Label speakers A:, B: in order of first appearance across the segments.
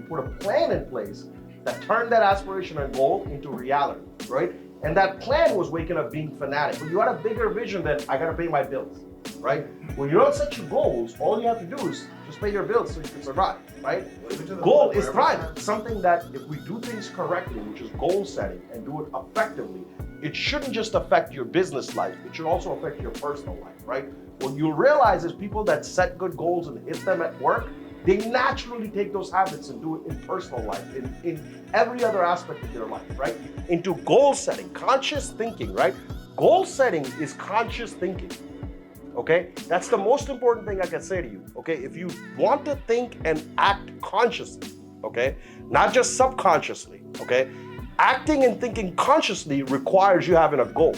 A: put a plan in place that turned that aspiration and goal into reality, right? And that plan was waking up being fanatic. But you had a bigger vision than I gotta pay my bills, right? When you don't set your goals, all you have to do is just pay your bills so you can survive, right? Goal is thrive. Something that if we do things correctly, which is goal setting, and do it effectively, it shouldn't just affect your business life, it should also affect your personal life, right? What you'll realize is people that set good goals and hit them at work, they naturally take those habits and do it in personal life, in every other aspect of their life, right? Into goal setting, conscious thinking, right? Goal setting is conscious thinking, okay? That's the most important thing I can say to you, okay? If you want to think and act consciously, okay? Not just subconsciously, okay? Acting and thinking consciously requires you having a goal.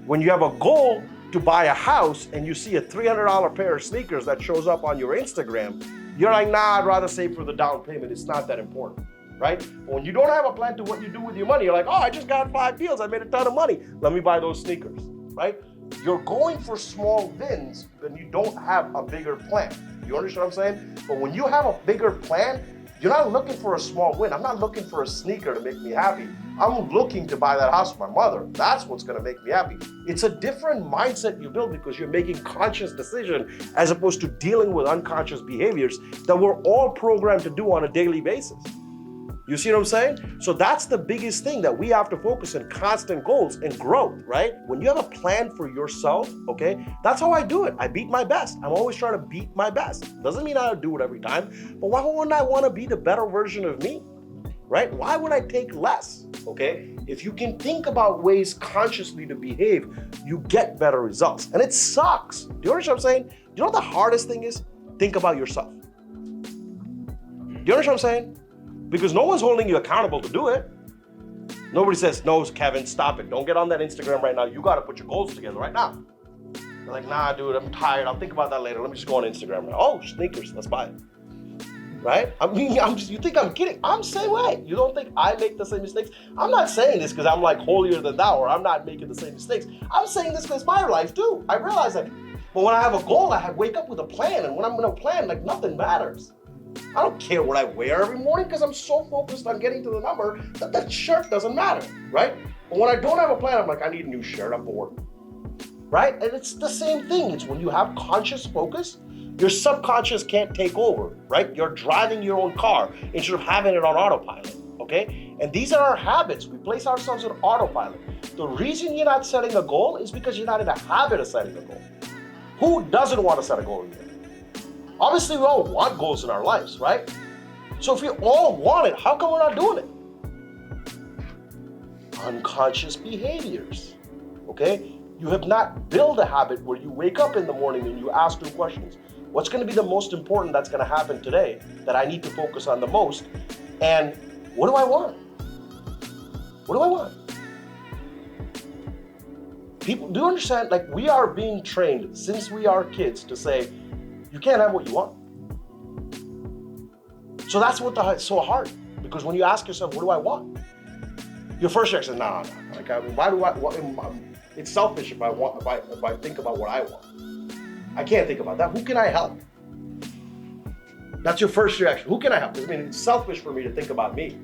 A: When you have a goal to buy a house and you see a $300 pair of sneakers that shows up on your Instagram, you're like, nah, I'd rather save for the down payment. It's not that important, right? But when you don't have a plan to what you do with your money, you're like, oh, I just got 5 deals. I made a ton of money. Let me buy those sneakers, right? You're going for small wins, then you don't have a bigger plan. You understand what I'm saying? But when you have a bigger plan, you're not looking for a small win. I'm not looking for a sneaker to make me happy. I'm looking to buy that house for my mother. That's what's gonna make me happy. It's a different mindset you build because you're making conscious decision as opposed to dealing with unconscious behaviors that we're all programmed to do on a daily basis. You see what I'm saying? So that's the biggest thing that we have to focus on, constant goals and growth, right? When you have a plan for yourself, okay, that's how I do it. I beat my best. I'm always trying to beat my best. Doesn't mean I do it every time, but why wouldn't I want to be the better version of me, right? Why would I take less, okay? If you can think about ways consciously to behave, you get better results. And it sucks. Do you understand what I'm saying? Do you know what the hardest thing is? Think about yourself. Do you understand what I'm saying? Because no one's holding you accountable to do it. Nobody says, no, Kevin, stop it. Don't get on that Instagram right now. You got to put your goals together right now. They're like, nah, dude, I'm tired. I'll think about that later. Let me just go on Instagram now. Oh, sneakers, let's buy it. Right? I mean, you think I'm kidding. I'm the same way. You don't think I make the same mistakes? I'm not saying this because I'm like holier than thou or I'm not making the same mistakes. I'm saying this because it's my life too. I realize that. But when I have a goal, I wake up with a plan. And when I'm in a plan, like nothing matters. I don't care what I wear every morning because I'm so focused on getting to the number that shirt doesn't matter, right? But when I don't have a plan, I'm like, I need a new shirt, I'm bored, right? And it's the same thing. It's when you have conscious focus, your subconscious can't take over, right? You're driving your own car instead of having it on autopilot, okay? And these are our habits. We place ourselves on autopilot. The reason you're not setting a goal is because you're not in the habit of setting a goal. Who doesn't want to set a goal? Obviously, we all want goals in our lives, right? So if we all want it, how come we're not doing it? Unconscious behaviors, okay? You have not built a habit where you wake up in the morning and you ask 2 questions. What's going to be the most important that's going to happen today that I need to focus on the most? And what do I want? What do I want? People, do you understand? Like, we are being trained since we are kids to say, you can't have what you want. So that's it's so hard. Because when you ask yourself, what do I want? Your first reaction is, nah. Like, why do I? It's selfish if I think about what I want. I can't think about that. Who can I help? That's your first reaction. Who can I help? I mean, it's selfish for me to think about me.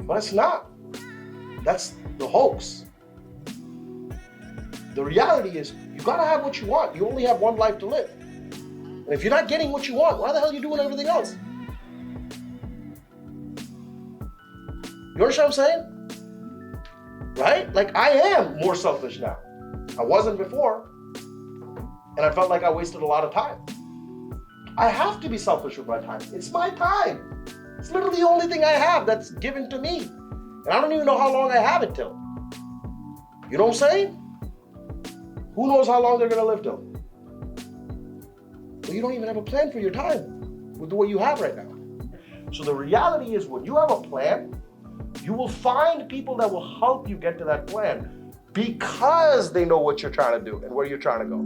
A: But it's not. That's the hoax. The reality is, you gotta have what you want. You only have one life to live. And if you're not getting what you want, why the hell are you doing everything else? You understand what I'm saying? Right? Like, I am more selfish now. I wasn't before. And I felt like I wasted a lot of time. I have to be selfish with my time. It's my time. It's literally the only thing I have that's given to me. And I don't even know how long I have it till. You know what I'm saying? Who knows how long they're gonna live till? Well, you don't even have a plan for your time with what you have right now. So the reality is, when you have a plan, you will find people that will help you get to that plan because they know what you're trying to do and where you're trying to go.